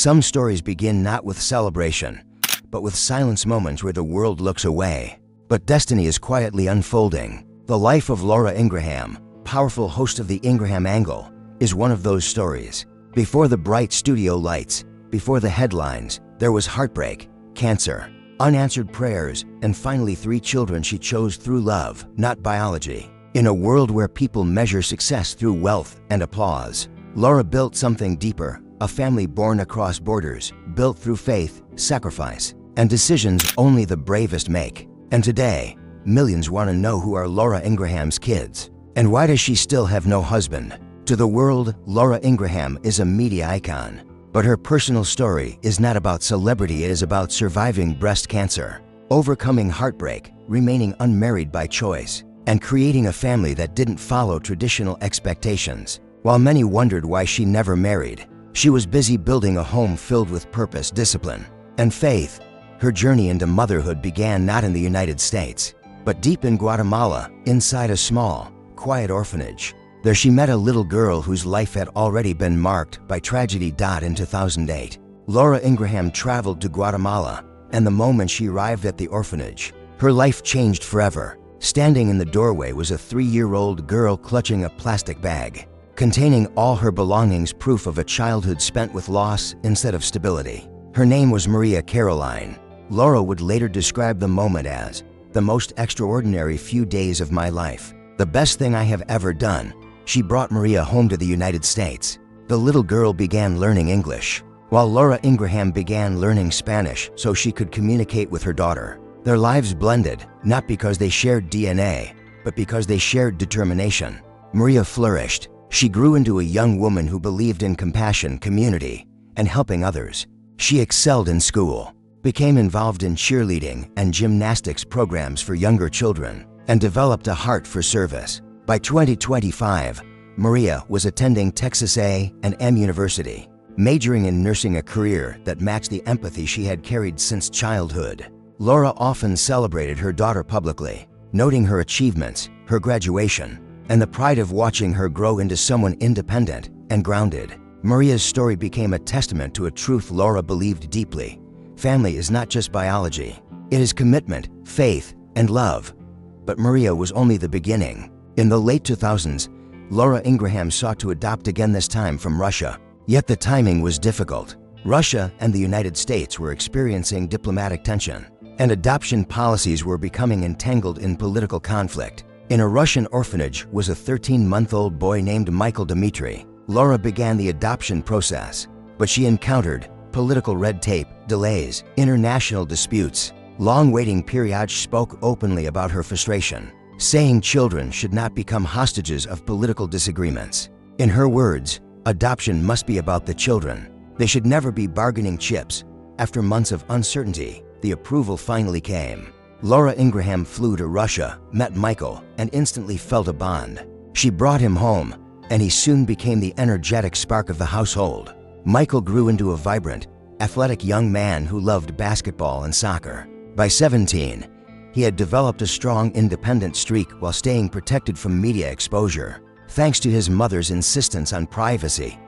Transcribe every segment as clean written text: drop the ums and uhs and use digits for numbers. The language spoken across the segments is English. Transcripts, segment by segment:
Some stories begin not with celebration, but with silence moments where the world looks away. But destiny is quietly unfolding. The life of Laura Ingraham, powerful host of the Ingraham Angle, is one of those stories. Before the bright studio lights, before the headlines, there was heartbreak, cancer, unanswered prayers, and finally 3 children she chose through love, not biology. In a world where people measure success through wealth and applause, Laura built something deeper, a family born across borders, built through faith, sacrifice, and decisions only the bravest make. And today, millions want to know who are Laura Ingraham's kids. And why does she still have no husband? To the world, Laura Ingraham is a media icon. But her personal story is not about celebrity, it is about surviving breast cancer, overcoming heartbreak, remaining unmarried by choice, and creating a family that didn't follow traditional expectations. While many wondered why she never married, she was busy building a home filled with purpose, discipline, and faith. Her journey into motherhood began not in the United States, but deep in Guatemala, inside a small, quiet orphanage. There she met a little girl whose life had already been marked by tragedy. In 2008, Laura Ingraham traveled to Guatemala, and the moment she arrived at the orphanage, her life changed forever. Standing in the doorway was a 3-year-old girl clutching a plastic bag, containing all her belongings, proof of a childhood spent with loss instead of stability. Her name was Maria Caroline. Laura would later describe the moment as the most extraordinary few days of my life, the best thing I have ever done. She brought Maria home to the United States. The little girl began learning English, while Laura Ingraham began learning Spanish so she could communicate with her daughter. Their lives blended, not because they shared DNA, but because they shared determination. Maria flourished. She grew into a young woman who believed in compassion, community, and helping others. She excelled in school, became involved in cheerleading and gymnastics programs for younger children, and developed a heart for service. By 2025, Maria was attending Texas A&M University, majoring in nursing, a career that matched the empathy she had carried since childhood. Laura often celebrated her daughter publicly, noting her achievements, her graduation, and the pride of watching her grow into someone independent and grounded. Maria's story became a testament to a truth Laura believed deeply. Family is not just biology. It is commitment, faith, and love. But Maria was only the beginning. In the late 2000s, Laura Ingraham sought to adopt again, this time from Russia. Yet the timing was difficult. Russia and the United States were experiencing diplomatic tension, and adoption policies were becoming entangled in political conflict. In a Russian orphanage was a 13-month-old boy named Michael Dmitry. Laura began the adoption process, but she encountered political red tape, delays, international disputes, long waiting periods. She spoke openly about her frustration, saying children should not become hostages of political disagreements. In her words, adoption must be about the children. They should never be bargaining chips. After months of uncertainty, the approval finally came. Laura Ingraham flew to Russia, met Michael, and instantly felt a bond. She brought him home, and he soon became the energetic spark of the household. Michael grew into a vibrant, athletic young man who loved basketball and soccer. By 17, he had developed a strong independent streak while staying protected from media exposure, thanks to his mother's insistence on privacy.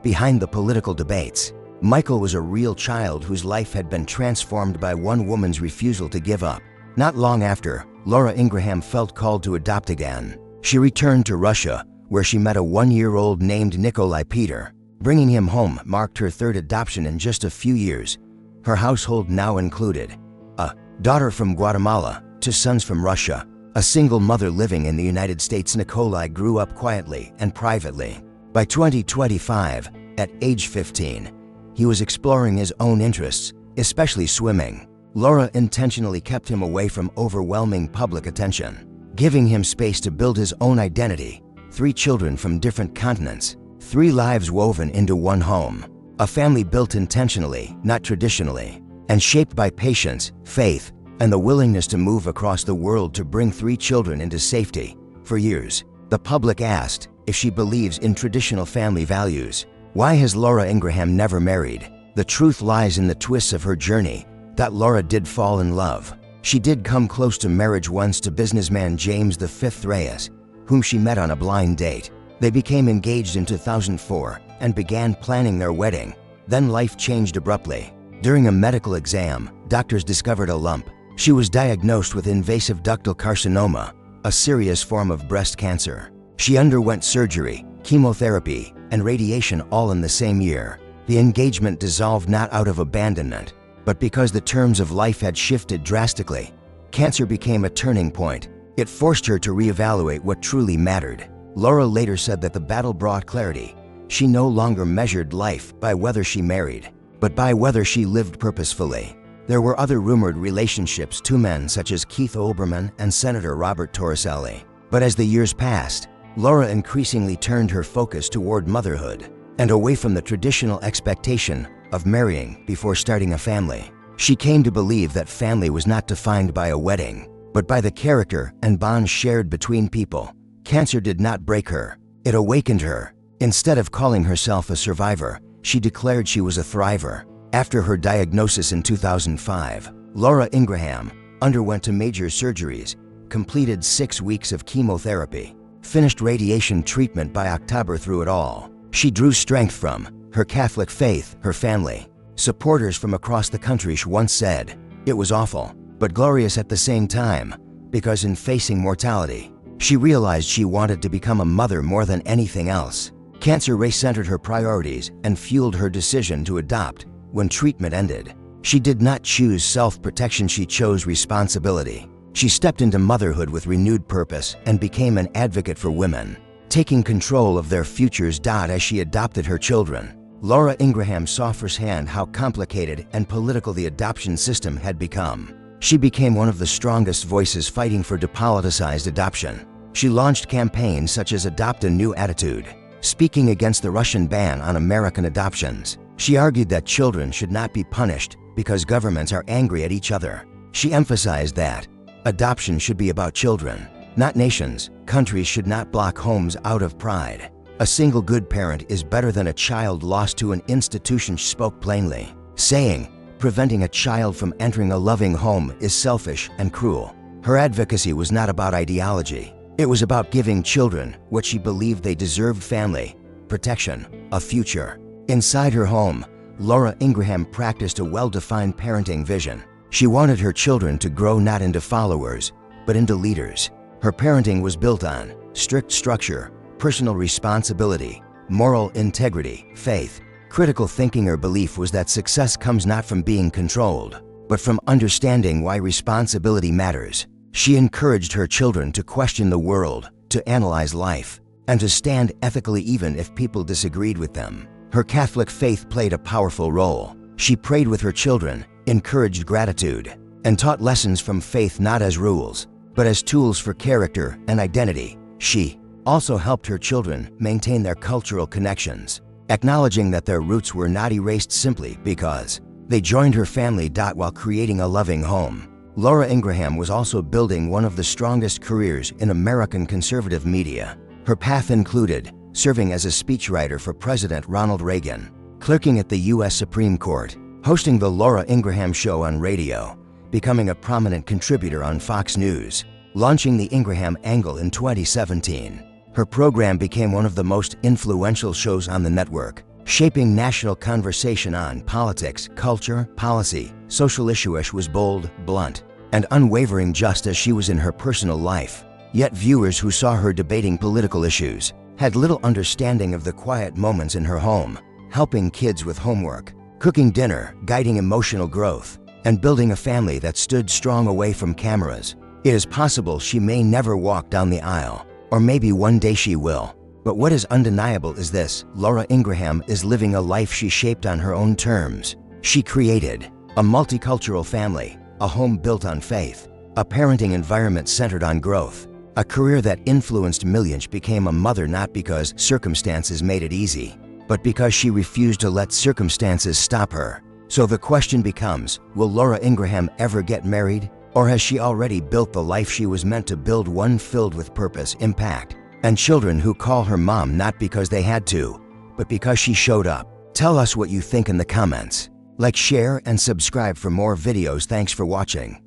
Behind the political debates, Michael was a real child whose life had been transformed by one woman's refusal to give up. Not long after, Laura Ingraham felt called to adopt again. She returned to Russia, where she met a 1-year-old named Nikolai Peter. Bringing him home marked her 3rd adoption in just a few years. Her household now included a daughter from Guatemala, 2 sons from Russia, a single mother living in the United States. Nikolai grew up quietly and privately. By 2025, at age 15, he was exploring his own interests, especially swimming. Laura intentionally kept him away from overwhelming public attention, giving him space to build his own identity. 3 children from different continents, 3 lives woven into one home. A family built intentionally, not traditionally, and shaped by patience, faith, and the willingness to move across the world to bring 3 children into safety. For years, the public asked if she believes in traditional family values. Why has Laura Ingraham never married? The truth lies in the twists of her journey. That Laura did fall in love. She did come close to marriage once to businessman James V. Reyes, whom she met on a blind date. They became engaged in 2004 and began planning their wedding. Then life changed abruptly. During a medical exam, doctors discovered a lump. She was diagnosed with invasive ductal carcinoma, a serious form of breast cancer. She underwent surgery, chemotherapy, and radiation all in the same year. The engagement dissolved not out of abandonment, but because the terms of life had shifted drastically. Cancer became a turning point. It forced her to reevaluate what truly mattered. Laura later said that the battle brought clarity. She no longer measured life by whether she married, but by whether she lived purposefully. There were other rumored relationships, two men such as Keith Olbermann and Senator Robert Torricelli. But as the years passed, Laura increasingly turned her focus toward motherhood and away from the traditional expectation of marrying before starting a family. She came to believe that family was not defined by a wedding, but by the character and bonds shared between people. Cancer did not break her, it awakened her. Instead of calling herself a survivor, she declared she was a thriver. After her diagnosis in 2005, Laura Ingraham underwent two major surgeries, completed 6 weeks of chemotherapy, finished radiation treatment by October. Through it all, she drew strength from her Catholic faith, her family. Supporters from across the country once said, "It was awful, but glorious at the same time," because in facing mortality, she realized she wanted to become a mother more than anything else. Cancer recentered her priorities and fueled her decision to adopt. When treatment ended, she did not choose self-protection, she chose responsibility. She stepped into motherhood with renewed purpose and became an advocate for women, taking control of their futures. As she adopted her children, Laura Ingraham saw firsthand how complicated and political the adoption system had become. She became one of the strongest voices fighting for depoliticized adoption. She launched campaigns such as Adopt a New Attitude, speaking against the Russian ban on American adoptions. She argued that children should not be punished because governments are angry at each other. She emphasized that adoption should be about children, not nations. Countries should not block homes out of pride. A single good parent is better than a child lost to an institution, she spoke plainly, saying, "Preventing a child from entering a loving home is selfish and cruel." Her advocacy was not about ideology. It was about giving children what she believed they deserved: family, protection, a future. Inside her home, Laura Ingraham practiced a well-defined parenting vision. She wanted her children to grow not into followers, but into leaders. Her parenting was built on strict structure, personal responsibility, moral integrity, faith, critical thinking. Her belief was that success comes not from being controlled, but from understanding why responsibility matters. She encouraged her children to question the world, to analyze life, and to stand ethically even if people disagreed with them. Her Catholic faith played a powerful role. She prayed with her children, encouraged gratitude, and taught lessons from faith not as rules, but as tools for character and identity. She also helped her children maintain their cultural connections, acknowledging that their roots were not erased simply because they joined her family. While creating a loving home, Laura Ingraham was also building one of the strongest careers in American conservative media. Her path included serving as a speechwriter for President Ronald Reagan, clerking at the U.S. Supreme Court, hosting the Laura Ingraham Show on radio, becoming a prominent contributor on Fox News, launching the Ingraham Angle in 2017. Her program became one of the most influential shows on the network, shaping national conversation on politics, culture, policy, social issues. She was bold, blunt, and unwavering just as she was in her personal life. Yet viewers who saw her debating political issues had little understanding of the quiet moments in her home, helping kids with homework, cooking dinner, guiding emotional growth, and building a family that stood strong away from cameras. It is possible she may never walk down the aisle, or maybe one day she will. But what is undeniable is this: Laura Ingraham is living a life she shaped on her own terms. She created a multicultural family, a home built on faith, a parenting environment centered on growth, a career that influenced millions. She became a mother not because circumstances made it easy, but because she refused to let circumstances stop her. So the question becomes, will Laura Ingraham ever get married? Or has she already built the life she was meant to build, one filled with purpose, impact, and children who call her mom not because they had to, but because she showed up? Tell us what you think in the comments. Like, share, and subscribe for more videos. Thanks for watching.